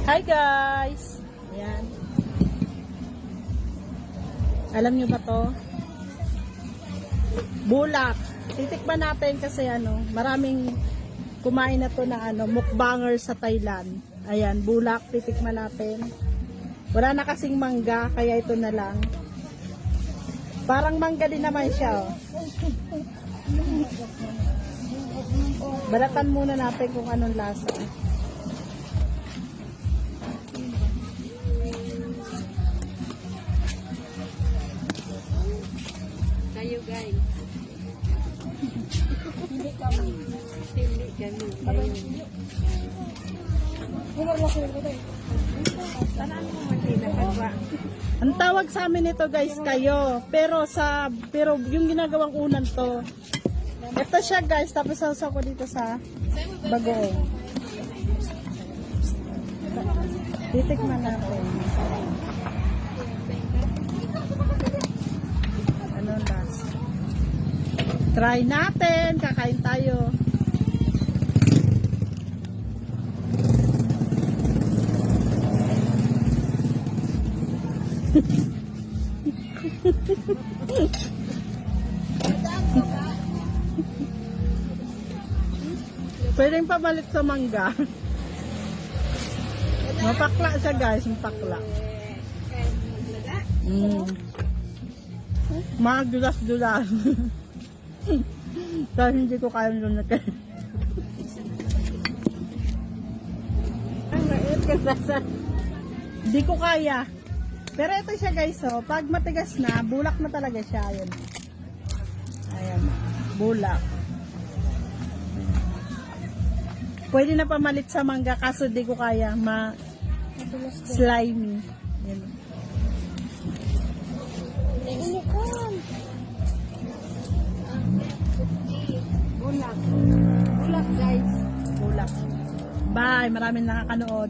Hi guys! Ayan. Alam nyo ba to? Bulak. Titikman natin kasi maraming kumain na to na mukbanger sa Thailand. Ayan, bulak. Titikman natin. Wala na kasing mangga, kaya ito na lang. Parang mangga din naman siya. Oh. Balatan muna natin kung anong lasa. Kayo guys. Hindi kami. Hindi kami. Ang tawag sa amin ito guys kayo. Pero yung ginagawang unan to. Ito siya guys. Tapos sausaw ko dito sa bagoong. Titikman natin. Ano last? Try natin. Kakain tayo. Pwedeng pabalik sa mangga. Mapakla siya guys, mapakla. Madulas-dulas. Kasi hindi ko kaya nung natin. Hindi ko kaya. Pero ito siya guys, oh, pag matigas na, bulak na talaga siya. Ayan. Ayan, bulak. Pwede na pamalit sa mangga kaso di ko kaya slimy. Ayan. Bulak. Bulak guys. Bulak. Bye, maraming nakakanood.